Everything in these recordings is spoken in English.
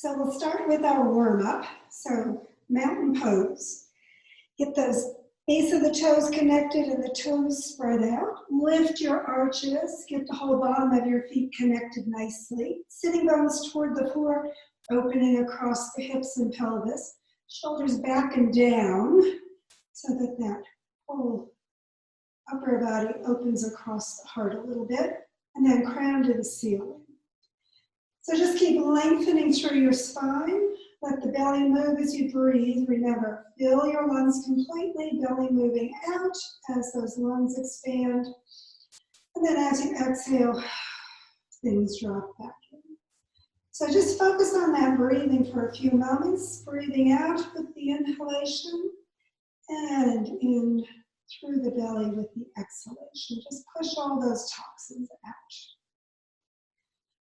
So we'll start with our warm up. So mountain pose. Get those base of the toes connected and the toes spread out. Lift your arches. Get the whole bottom of your feet connected nicely. Sitting bones toward the floor, opening across the hips and pelvis. Shoulders back and down so that that whole upper body opens across the heart a little bit. And then crown to the ceiling. So just keep lengthening through your spine. Let the belly move as you breathe. Remember, fill your lungs completely, belly moving out as those lungs expand. And then as you exhale, things drop back in. So just focus on that breathing for a few moments. Breathing out with the inhalation and in through the belly with the exhalation. Just push all those toxins out.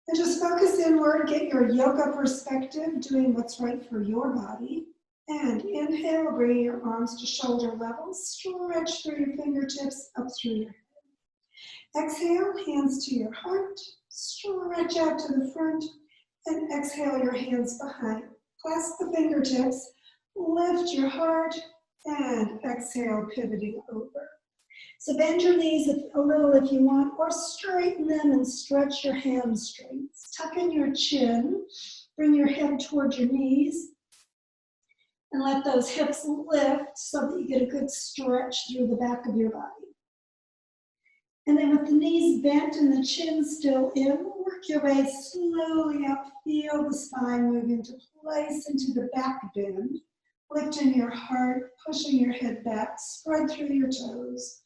And just focus inward, get your yoga perspective, doing what's right for your body. And inhale, bring your arms to shoulder level. Stretch through your fingertips, up through your head. Exhale, hands to your heart. Stretch out to the front. And exhale, your hands behind. Clasp the fingertips. Lift your heart. And exhale, pivoting over. So bend your knees a little if you want, or straighten them and stretch your hamstrings. Tuck in your chin, bring your head towards your knees, and let those hips lift so that you get a good stretch through the back of your body. And then with the knees bent and the chin still in, work your way slowly up. Feel the spine move into place, into the back bend. Lifting your heart, pushing your head back, spread through your toes.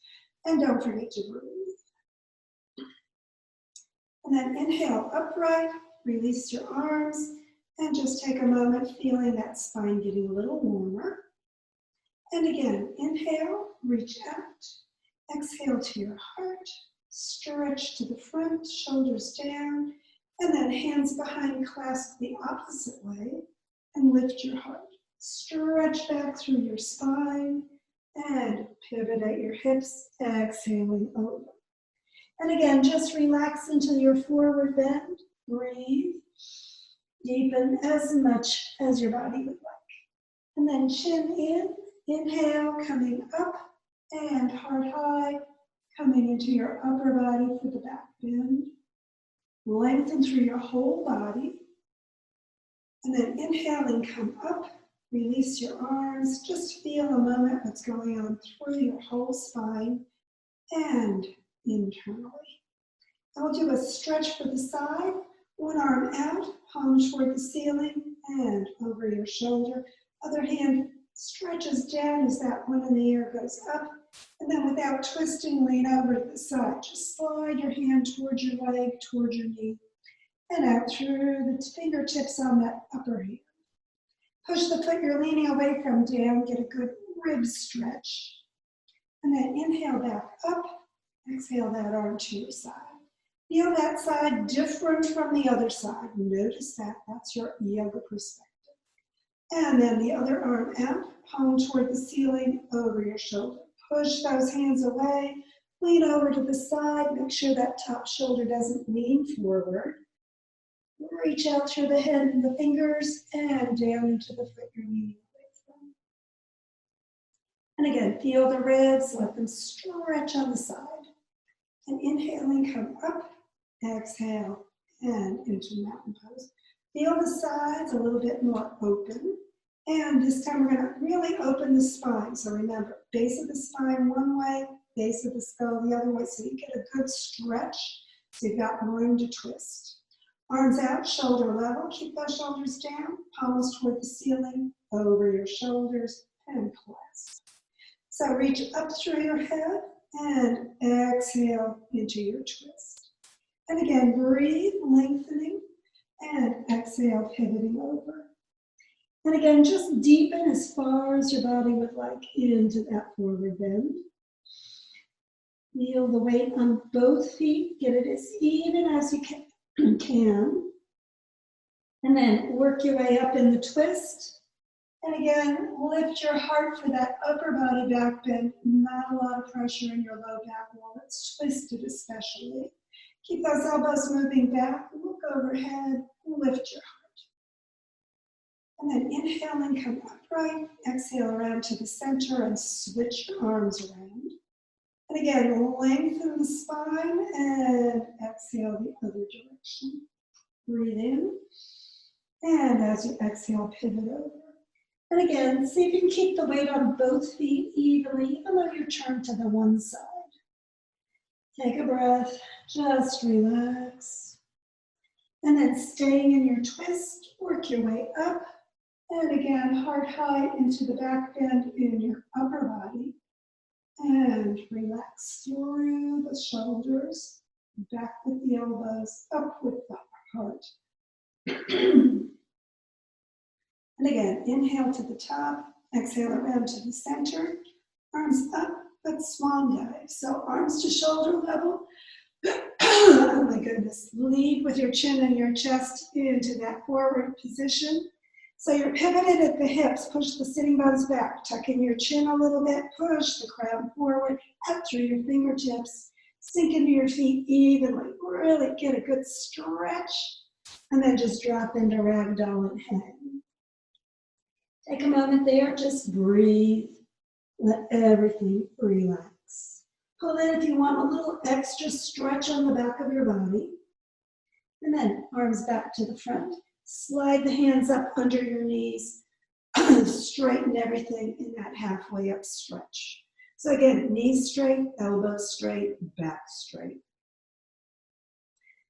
And don't forget to breathe. And then inhale upright, release your arms, and just take a moment feeling that spine getting a little warmer. And again, inhale, reach out. Exhale to your heart, stretch to the front, shoulders down, and then hands behind, clasp the opposite way, and lift your heart. Stretch back through your spine, and pivot at your hips, exhaling over. And again, just relax into your forward bend. Breathe. Deepen as much as your body would like. And then chin in, inhale, coming up, and heart high, coming into your upper body for the back bend. Lengthen through your whole body. And then inhaling, come up. Release your arms, just feel a moment what's going on through your whole spine and internally. I will do a stretch for the side, one arm out, palm toward the ceiling and over your shoulder. Other hand stretches down as that one in the air goes up. And then without twisting, lean over to the side. Just slide your hand towards your leg, towards your knee, and out through the fingertips on that upper hand. Push the foot you're leaning away from down, get a good rib stretch. And then inhale back up, exhale that arm to your side. Feel that side different from the other side. Notice that, that's your yoga perspective. And then the other arm out, palm toward the ceiling, over your shoulder. Push those hands away, lean over to the side, make sure that top shoulder doesn't lean forward. Reach out through the head and the fingers and down into the foot you're leaning away from. And again, feel the ribs, let them stretch on the side. And inhaling, come up, exhale, and into mountain pose. Feel the sides a little bit more open. And this time we're going to really open the spine. So remember, base of the spine one way, base of the skull the other way, so you get a good stretch, so you've got room to twist. Arms out, shoulder level, keep those shoulders down, palms toward the ceiling, over your shoulders, and clasp. So reach up through your head, and exhale into your twist. And again, breathe, lengthening, and exhale, pivoting over. And again, just deepen as far as your body would like into that forward bend. Feel the weight on both feet, get it as even as you can. And then work your way up in the twist. And again, lift your heart for that upper body back bend. Not a lot of pressure in your low back wall. It's twisted especially. Keep those elbows moving back. Look overhead. Lift your heart. And then inhale and come upright. Exhale around to the center and switch your arms around. And again, lengthen the spine and exhale the other direction. Breathe in. And as you exhale, pivot over. And again, see if you can keep the weight on both feet evenly, even though you turn to the one side. Take a breath, just relax. And then staying in your twist, work your way up. And again, heart high into the back bend in your upper body. And relax through the shoulders, back with the elbows, up with the heart. And again, inhale to the top, exhale around to the center, arms up, but swan dive. So arms to shoulder level. Oh my goodness. Lead with your chin and your chest into that forward position. So you're pivoted at the hips, push the sitting bones back, tuck in your chin a little bit, push the crown forward, up through your fingertips, sink into your feet evenly, really get a good stretch, and then just drop into ragdoll and hang. Take a moment there, just breathe, let everything relax. Pull in if you want a little extra stretch on the back of your body, and then arms back to the front. Slide the hands up under your knees, straighten everything in that halfway up stretch. So again, knees straight, elbows straight, back straight.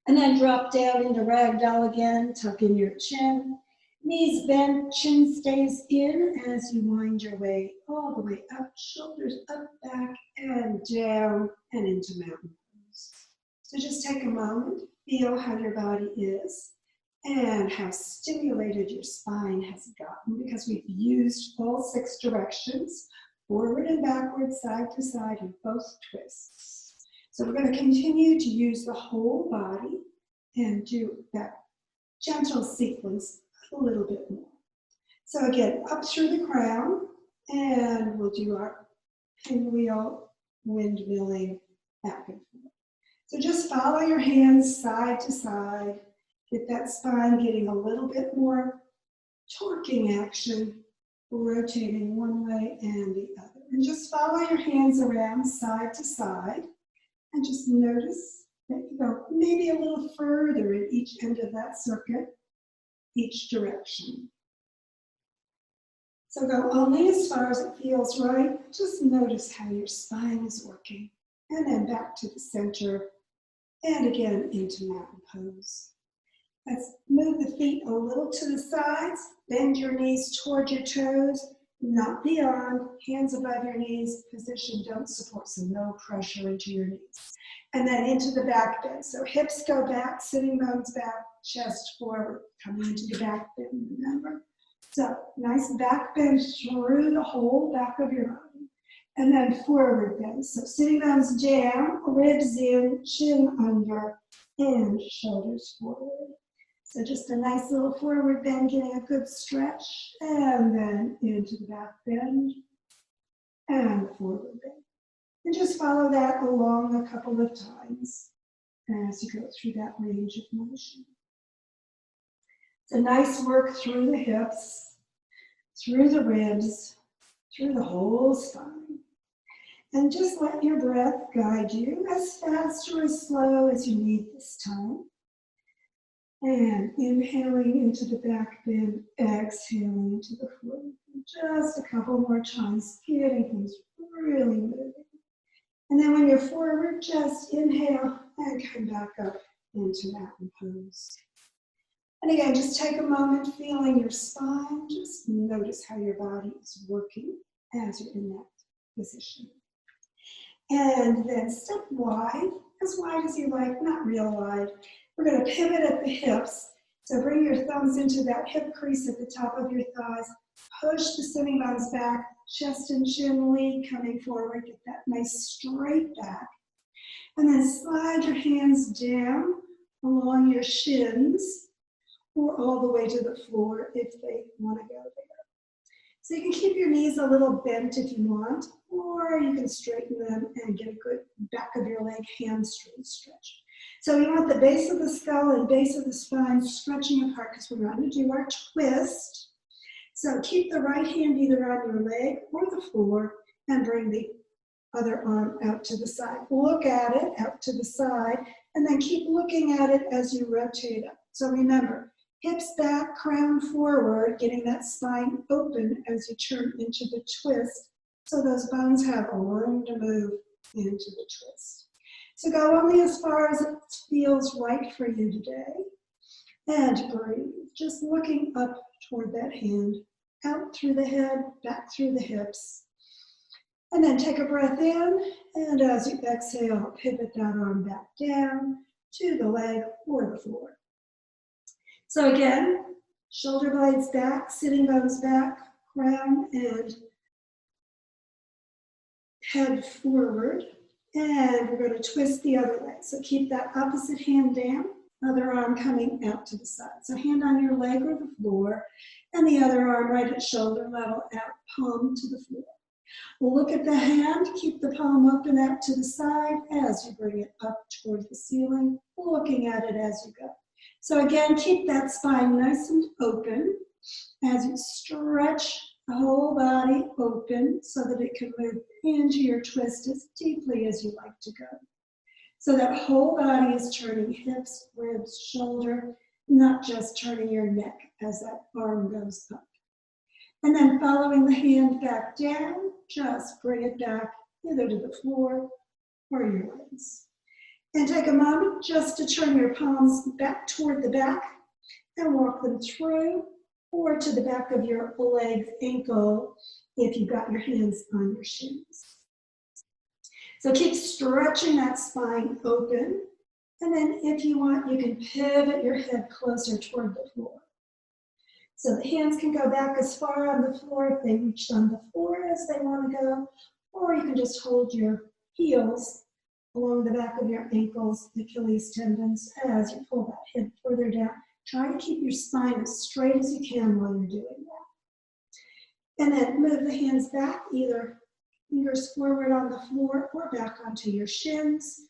And then drop down into ragdoll again, tuck in your chin. Knees bent, chin stays in as you wind your way all the way up, shoulders up, back, and down, and into mountain pose. So just take a moment, feel how your body is, and how stimulated your spine has gotten because we've used all 6 directions, forward and backward, side to side, in both twists. So we're going to continue to use the whole body and do that gentle sequence a little bit more. So again, up through the crown, and we'll do our pinwheel windmilling back and forth. So just follow your hands side to side. Get that spine getting a little bit more torquing action, rotating one way and the other. And just follow your hands around side to side and just notice that you go maybe a little further at each end of that circuit, each direction. So go only as far as it feels right. Just notice how your spine is working. And then back to the center and again into mountain pose. Let's move the feet a little to the sides, bend your knees toward your toes, not beyond, hands above your knees, position, don't support, so no pressure into your knees. And then into the back bend. So hips go back, sitting bones back, chest forward, coming into the back bend, remember? So nice back bend through the whole back of your body. And then forward bend. So sitting bones down, ribs in, chin under, and shoulders forward. So just a nice little forward bend, getting a good stretch, and then into the back bend, and the forward bend. And just follow that along a couple of times as you go through that range of motion. It's a nice work through the hips, through the ribs, through the whole spine. And just let your breath guide you as fast or as slow as you need this time. And inhaling into the back bend, exhaling into the forward. Just a couple more times, getting things really moving. And then when you're forward, just inhale and come back up into mountain pose. And again, just take a moment feeling your spine. Just notice how your body is working as you're in that position. And then step wide as you like, not real wide. We're going to pivot at the hips. So bring your thumbs into that hip crease at the top of your thighs. Push the sitting bones back, chest and chin lead coming forward. Get that nice straight back. And then slide your hands down along your shins or all the way to the floor if they want to go there. So you can keep your knees a little bent if you want, or you can straighten them and get a good back of your leg hamstring stretch. So we want the base of the skull and base of the spine stretching apart because we're going to do our twist. So keep the right hand either on your leg or the floor and bring the other arm out to the side. Look at it out to the side and then keep looking at it as you rotate up. So remember, hips back, crown forward, getting that spine open as you turn into the twist so those bones have room to move into the twist. So go only as far as it feels right for you today. And breathe, just looking up toward that hand, out through the head, back through the hips. And then take a breath in, and as you exhale, pivot that arm back down to the leg or the floor. So again, shoulder blades back, sitting bones back, crown and head forward. And we're going to twist the other leg. So keep that opposite hand down, other arm coming out to the side. So hand on your leg or the floor, and the other arm right at shoulder level, out, palm to the floor. We'll look at the hand, keep the palm open out to the side as you bring it up towards the ceiling, looking at it as you go. So again, keep that spine nice and open as you stretch the whole body open so that it can move into your twist as deeply as you like to go. So that whole body is turning hips, ribs, shoulder, not just turning your neck as that arm goes up. And then following the hand back down, just bring it back either to the floor or your legs. And take a moment just to turn your palms back toward the back and walk them through or to the back of your leg, ankle, if you've got your hands on your shins. So keep stretching that spine open. And then if you want, you can pivot your head closer toward the floor. So the hands can go back as far on the floor if they reach on the floor as they want to go, or you can just hold your heels along the back of your ankles, Achilles tendons, as you pull that head further down. Try to keep your spine as straight as you can while you're doing that. And then move the hands back, either fingers forward on the floor or back onto your shins.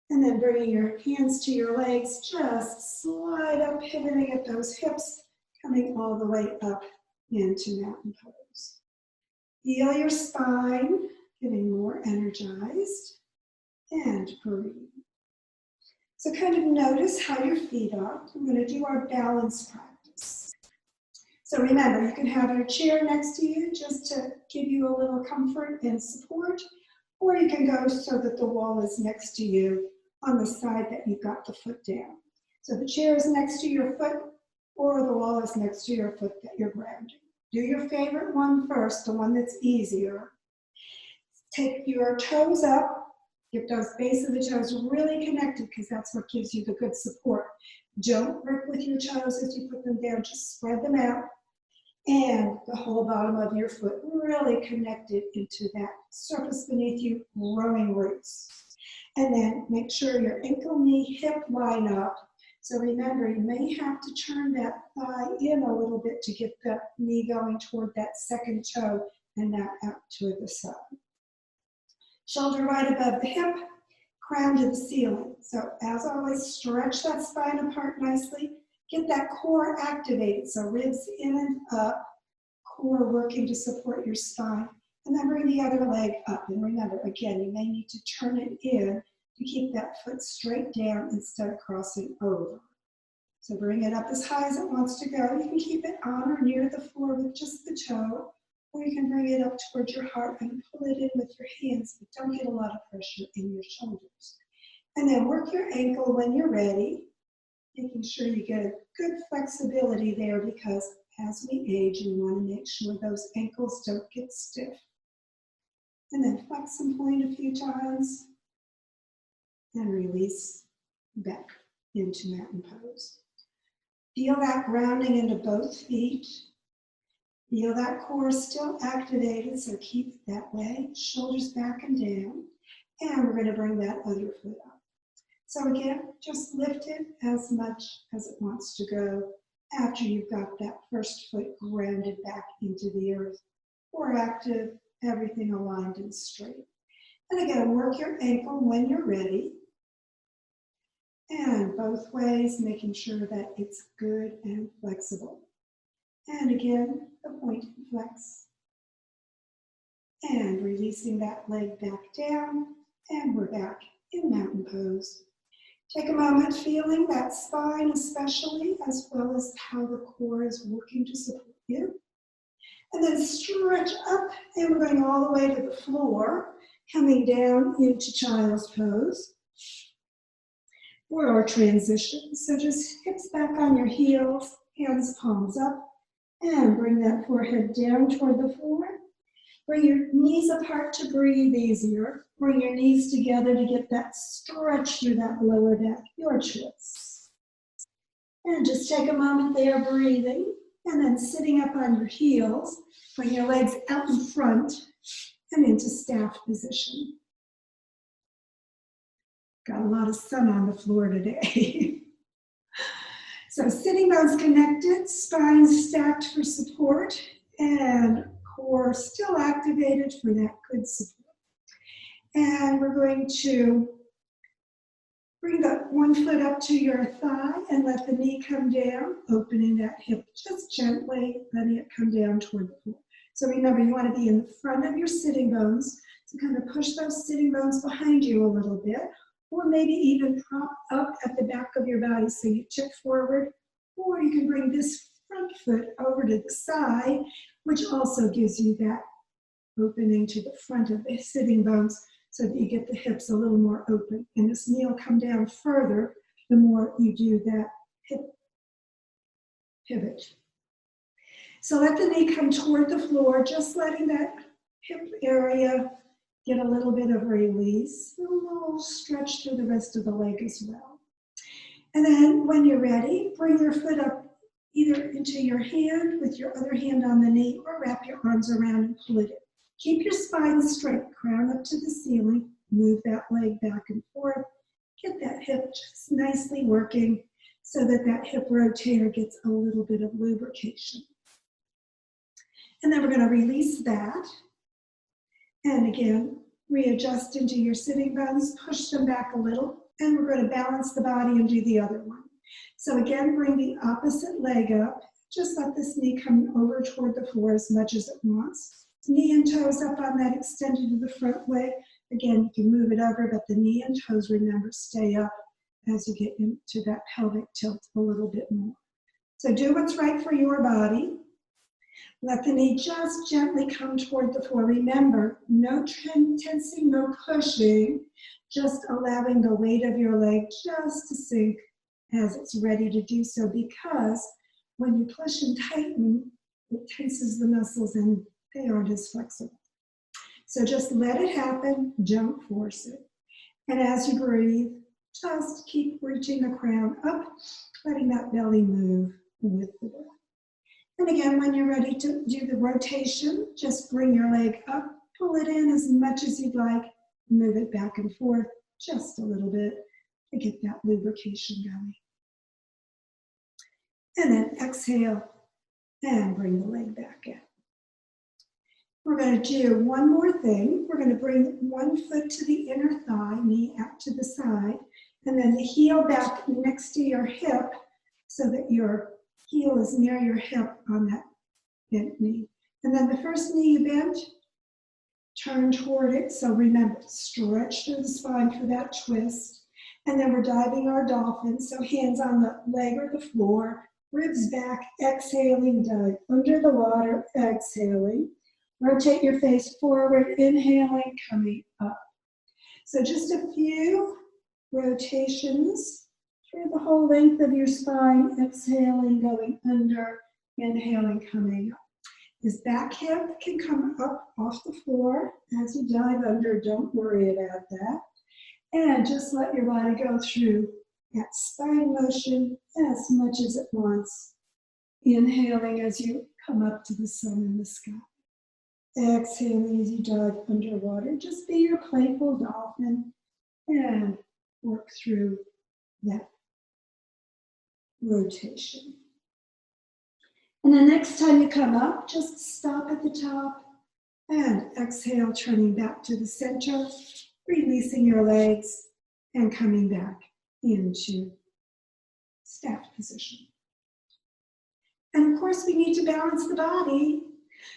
And then bringing your hands to your legs, just slide up, pivoting at those hips, coming all the way up into mountain pose. Feel your spine getting more energized and breathe. So kind of notice how your feet are. We're going to do our balance practice. So remember, you can have your chair next to you just to give you a little comfort and support, or you can go so that the wall is next to you on the side that you've got the foot down. So the chair is next to your foot, or the wall is next to your foot that you're grounding. Do your favorite one first, the one that's easier. Take your toes up. Get those base of the toes really connected because that's what gives you the good support. Don't grip with your toes as you put them down, just spread them out. And the whole bottom of your foot really connected into that surface beneath you, growing roots. And then make sure your ankle, knee, hip line up. So remember, you may have to turn that thigh in a little bit to get the knee going toward that second toe and not out to the side. Shoulder right above the hip, crown to the ceiling. So as always, stretch that spine apart nicely. Get that core activated, so ribs in and up, core working to support your spine. And then bring the other leg up. And remember, again, you may need to turn it in to keep that foot straight down instead of crossing over. So bring it up as high as it wants to go. You can keep it on or near the floor with just the toe, or you can bring it up towards your heart and pull it in with your hands, but don't get a lot of pressure in your shoulders. And then work your ankle when you're ready, making sure you get a good flexibility there because as we age, you want to make sure those ankles don't get stiff. And then flex and point a few times and release back into mountain pose. Feel that grounding into both feet. Feel that core still activated, so keep it that way, shoulders back and down. And we're going to bring that other foot up. So again, just lift it as much as it wants to go after you've got that first foot grounded back into the earth. Core active, everything aligned and straight. And again, work your ankle when you're ready. And both ways, making sure that it's good and flexible. And again, the point and flex. And releasing that leg back down. And we're back in mountain pose. Take a moment feeling that spine especially, as well as how the core is working to support you. And then stretch up, and we're going all the way to the floor, coming down into child's pose for our transition. So just hips back on your heels, hands, palms up, and bring that forehead down toward the floor. Bring your knees apart to breathe easier. Bring your knees together to get that stretch through that lower back, your choice. And just take a moment there breathing, and then sitting up on your heels, bring your legs out in front and into staff position. Got a lot of sun on the floor today. So sitting bones connected, spine stacked for support, and core still activated for that good support. And we're going to bring the one foot up to your thigh and let the knee come down, opening that hip just gently, letting it come down toward the floor. So remember, you want to be in the front of your sitting bones, so kind of push those sitting bones behind you a little bit, or maybe even prop up at the back of your body so you tip forward, or you can bring this front foot over to the side, which also gives you that opening to the front of the sitting bones so that you get the hips a little more open. And this knee will come down further the more you do that hip pivot. So let the knee come toward the floor, just letting that hip area get a little bit of release, a little stretch through the rest of the leg as well. And then when you're ready, bring your foot up either into your hand with your other hand on the knee, or wrap your arms around and pull it in. Keep your spine straight, crown up to the ceiling, move that leg back and forth, get that hip just nicely working so that that hip rotator gets a little bit of lubrication. And then we're going to release that. And again, readjust into your sitting bones, push them back a little, and we're going to balance the body and do the other one. So again, bring the opposite leg up. Just let this knee come over toward the floor as much as it wants. Knee and toes up on that extended to the front leg. Again, you can move it over, but the knee and toes, remember, stay up as you get into that pelvic tilt a little bit more. So do what's right for your body. Let the knee just gently come toward the floor. Remember, no tensing, no pushing, just allowing the weight of your leg just to sink as it's ready to do so, because when you push and tighten, it tenses the muscles and they aren't as flexible. So just let it happen, don't force it. And as you breathe, just keep reaching the crown up, letting that belly move with the breath. And again, when you're ready to do the rotation, just bring your leg up, pull it in as much as you'd like, move it back and forth just a little bit to get that lubrication going. And then exhale and bring the leg back in. We're going to do one more thing. We're going to bring one foot to the inner thigh, knee out to the side, and then the heel back next to your hip so that your heel is near your hip on that bent knee. And then the first knee you bent, turn toward it. So remember, stretch through the spine for that twist. And then we're diving our dolphin. So hands on the leg or the floor, ribs back, exhaling, dive under the water, exhaling. Rotate your face forward, inhaling, coming up. So just a few rotations through the whole length of your spine, exhaling, going under, inhaling, coming up. This back hip can come up off the floor as you dive under. Don't worry about that. And just let your body go through that spine motion as much as it wants. Inhaling as you come up to the sun in the sky. Exhaling as you dive underwater. Just be your playful dolphin and work through that rotation. And the next time you come up, just stop at the top and exhale, turning back to the center, releasing your legs and coming back into staff position. And of course, we need to balance the body.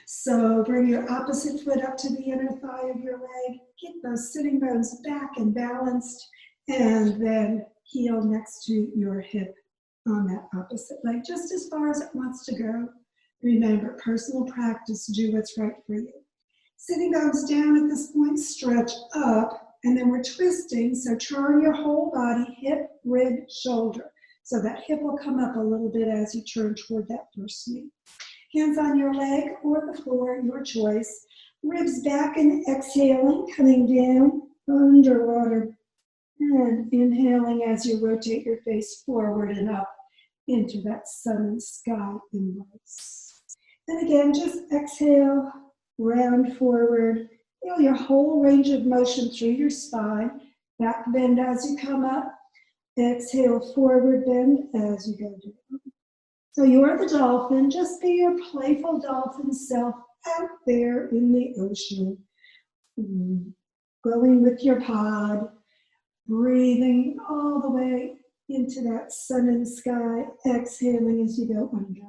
So bring your opposite foot up to the inner thigh of your leg. Get those sitting bones back and balanced. And then heel next to your hip on that opposite leg, just as far as it wants to go. Remember, personal practice, do what's right for you. Sitting bones down at this point, stretch up, and then we're twisting, so turn your whole body, hip, rib, shoulder. So that hip will come up a little bit as you turn toward that first knee. Hands on your leg or the floor, your choice. Ribs back and exhaling, coming down, underwater, and inhaling as you rotate your face forward and up into that sun and sky embrace. And again, just exhale, round forward. Feel your whole range of motion through your spine. Back bend as you come up. Exhale, forward bend as you go down. So you're the dolphin. Just be your playful dolphin self out there in the ocean. Going with your pod. Breathing all the way into that sun and sky, exhaling as you go under.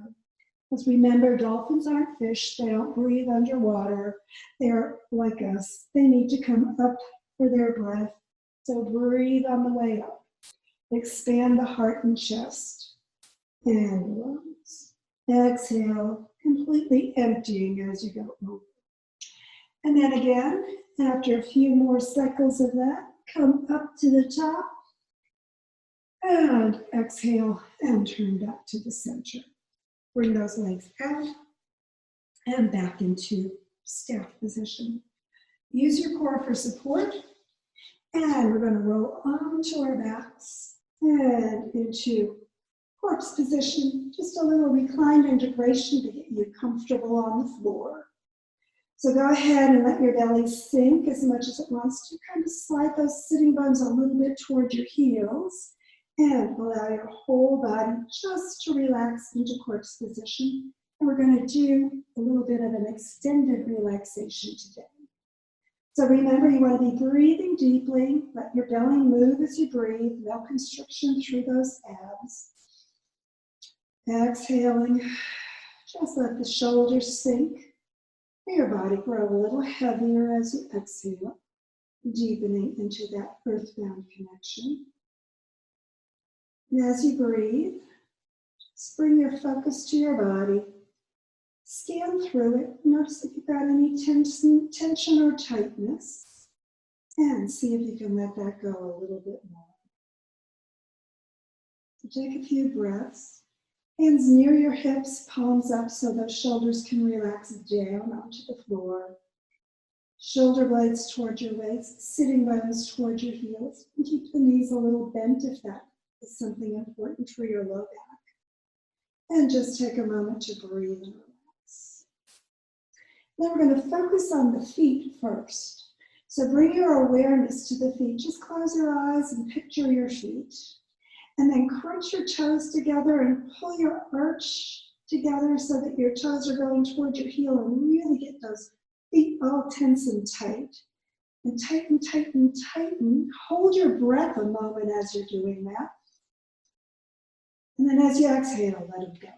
Because remember, dolphins aren't fish. They don't breathe underwater. They're like us. They need to come up for their breath. So breathe on the way up. Expand the heart and chest and lungs. Exhale, completely emptying as you go over. And then again, after a few more cycles of that, come up to the top and exhale and turn back to the center. Bring those legs out and back into staff position. Use your core for support, and we're going to roll onto our backs and into corpse position, just a little reclined integration to get you comfortable on the floor. So go ahead and let your belly sink as much as it wants to. Kind of slide those sitting bones a little bit toward your heels and allow your whole body just to relax into corpse position. And we're going to do a little bit of an extended relaxation today. So remember, you want to be breathing deeply. Let your belly move as you breathe. No constriction through those abs. Exhaling, just let the shoulders sink. Your body grow a little heavier as you exhale, deepening into that earthbound connection. And as you breathe, just bring your focus to your body. Scan through it. Notice if you've got any tension or tightness, and see if you can let that go a little bit more. So take a few breaths. Hands near your hips, palms up so those shoulders can relax down onto the floor. Shoulder blades toward your waist, sitting bones toward your heels. And keep the knees a little bent if that is something important for your low back. And just take a moment to breathe and relax. Then we're going to focus on the feet first. So bring your awareness to the feet. Just close your eyes and picture your feet. And then crunch your toes together and pull your arch together so that your toes are going toward your heel, and really get those feet all tense and tight. And tighten, tighten, tighten. Hold your breath a moment as you're doing that. And then as you exhale, let it go.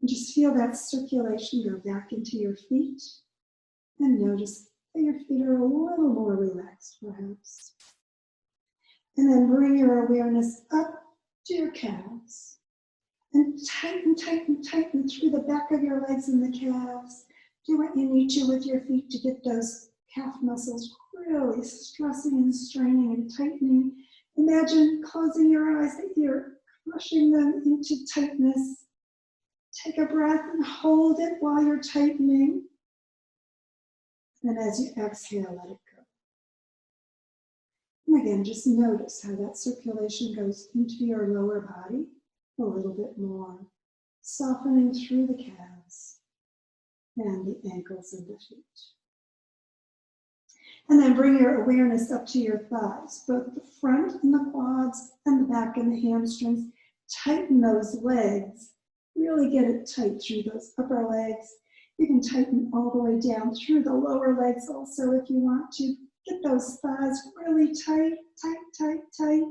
And just feel that circulation go back into your feet. And notice that your feet are a little more relaxed, perhaps. And then bring your awareness up to your calves. And tighten, tighten, tighten through the back of your legs and the calves. Do what you need to with your feet to get those calf muscles really stressing and straining and tightening. Imagine closing your eyes that you're crushing them into tightness. Take a breath and hold it while you're tightening. And as you exhale, let it go. And again, just notice how that circulation goes into your lower body a little bit more, softening through the calves and the ankles and the feet. And then bring your awareness up to your thighs, both the front and the quads and the back and the hamstrings. Tighten those legs. Really get it tight through those upper legs. You can tighten all the way down through the lower legs also if you want to. Get those thighs really tight, tight, tight, tight.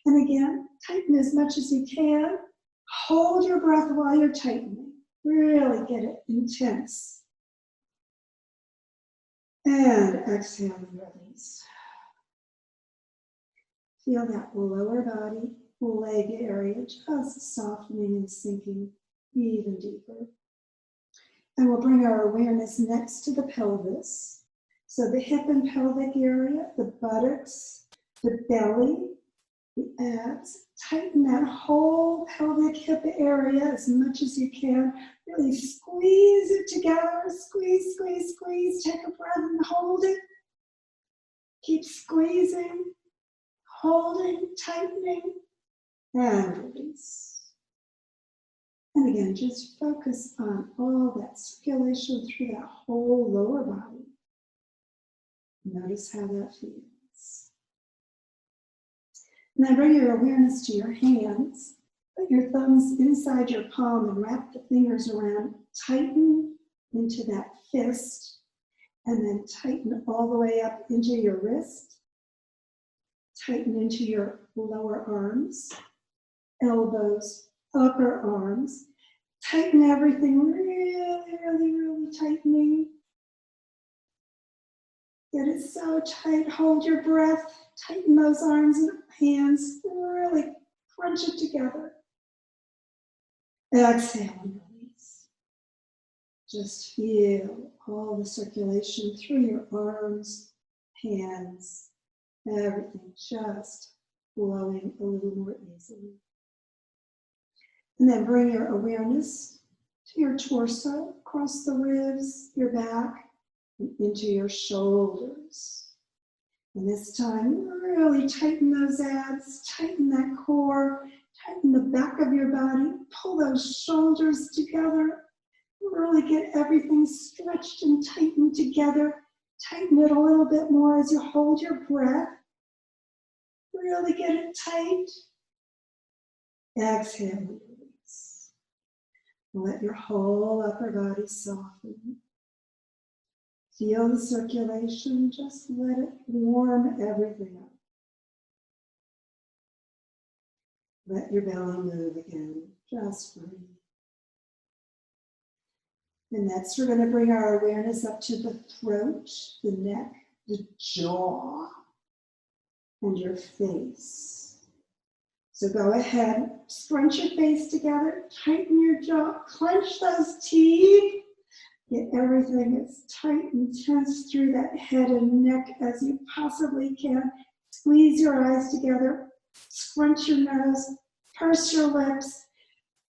And again, tighten as much as you can. Hold your breath while you're tightening. Really get it intense. And exhale and release. Feel that lower body, leg area just softening and sinking even deeper. And we'll bring our awareness next to the pelvis. So the hip and pelvic area, the buttocks, the belly, the abs. Tighten that whole pelvic hip area as much as you can. Really squeeze it together. Squeeze, squeeze, squeeze. Take a breath and hold it. Keep squeezing, holding, tightening, and release. And again, just focus on all that circulation through that whole lower body. Notice how that feels. And then bring your awareness to your hands. Put your thumbs inside your palm and wrap the fingers around. Tighten into that fist. And then tighten all the way up into your wrist. Tighten into your lower arms, elbows, upper arms. Tighten everything, really, really, really tightening. Get it so tight, hold your breath. Tighten those arms and hands, really crunch it together. Exhale and release. Just feel all the circulation through your arms, hands, everything just flowing a little more easily. And then bring your awareness to your torso, across the ribs, your back, and into your shoulders. And this time, really tighten those abs, tighten that core, tighten the back of your body, pull those shoulders together, really get everything stretched and tightened together. Tighten it a little bit more as you hold your breath. Really get it tight. Exhale and release. Let your whole upper body soften. Feel the circulation, just let it warm everything up. Let your belly move again, just breathe. And next we're going to bring our awareness up to the throat, the neck, the jaw, and your face. So go ahead, scrunch your face together, tighten your jaw, clench those teeth. Get everything as tight and tense through that head and neck as you possibly can. Squeeze your eyes together, scrunch your nose, purse your lips,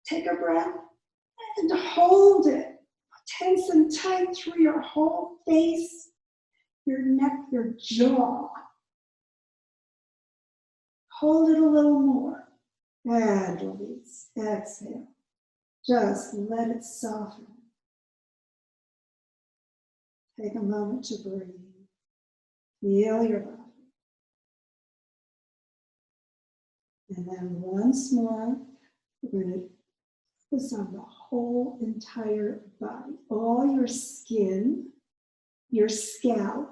take a breath, and hold it. Tense and tight through your whole face, your neck, your jaw. Hold it a little more, and release, exhale. Just let it soften. Take a moment to breathe. Feel your body. And then once more, we're going to focus on the whole entire body. All your skin, your scalp.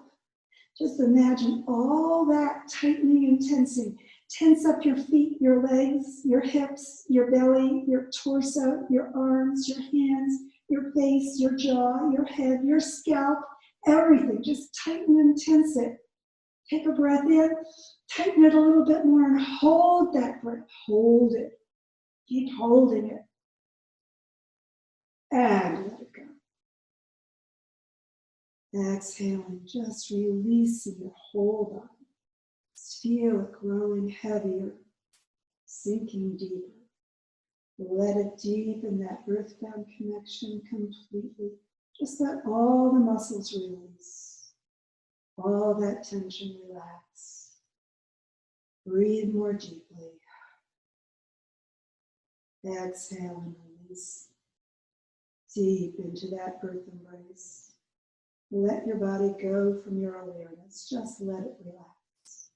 Just imagine all that tightening and tensing. Tense up your feet, your legs, your hips, your belly, your torso, your arms, your hands, your face, your jaw, your head, your scalp, everything. Just tighten and tense it. Take a breath in, tighten it a little bit more and hold that breath. Hold it. Keep holding it. And let it go. Exhaling, just releasing your whole body. Just feel it growing heavier, sinking deeper. Let it deepen that earthbound connection completely. Just let all the muscles release. All that tension relax. Breathe more deeply. Exhale and release. Deep into that earth embrace. Let your body go from your awareness. Just let it relax.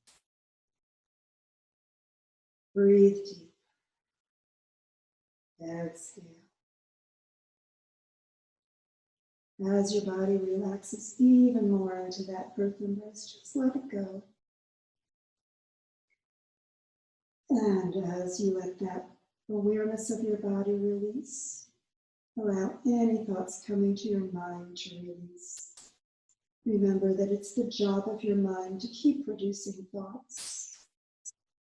Breathe deep. Exhale. As your body relaxes even more into that earth embrace, just let it go. And as you let that Awareness of your body release. Allow any thoughts coming to your mind to release. Remember that it's the job of your mind to keep producing thoughts.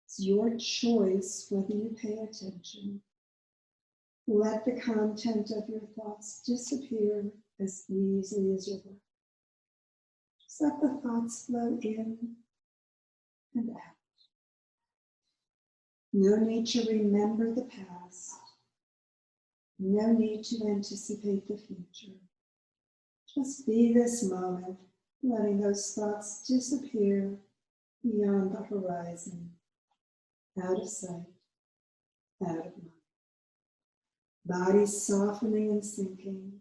It's your choice whether you pay attention. Let the content of your thoughts disappear as easily as your breath. Just let the thoughts flow in and out. No need to remember the past. No need to anticipate the future. Just be this moment, letting those thoughts disappear beyond the horizon, out of sight, out of mind. Body softening and sinking,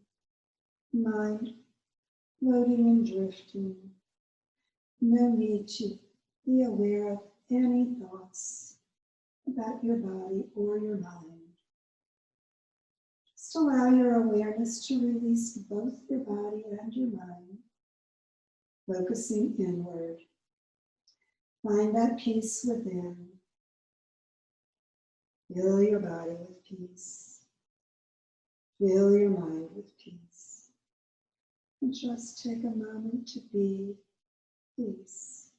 mind floating and drifting. No need to be aware of any thoughts about your body or your mind. Just allow your awareness to release both your body and your mind, focusing inward. Find that peace within. Fill your body with peace. Fill your mind with peace. And just take a moment to be peace.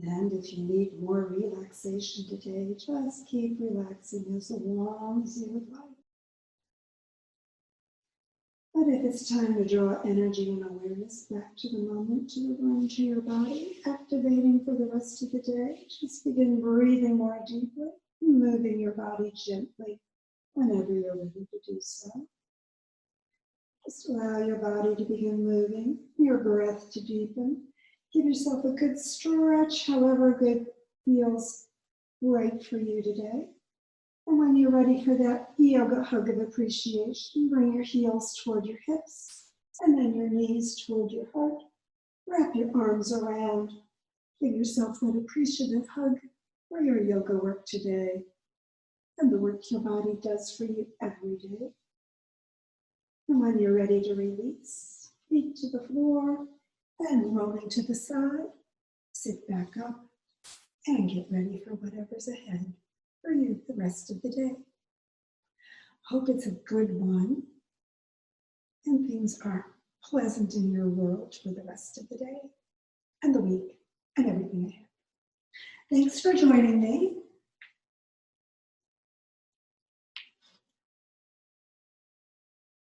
And if you need more relaxation today, just keep relaxing as long as you would like. But if it's time to draw energy and awareness back to the moment, to the room, to your body, activating for the rest of the day, just begin breathing more deeply, moving your body gently whenever you're ready to do so. Just allow your body to begin moving, your breath to deepen. Give yourself a good stretch, however good feels right for you today. And when you're ready for that yoga hug of appreciation, bring your heels toward your hips and then your knees toward your heart. Wrap your arms around. Give yourself that appreciative hug for your yoga work today and the work your body does for you every day. And when you're ready to release, feet to the floor and rolling to the side, sit back up and get ready for whatever's ahead for you the rest of the day. Hope it's a good one and things are pleasant in your world for the rest of the day and the week and everything ahead. Thanks for joining me.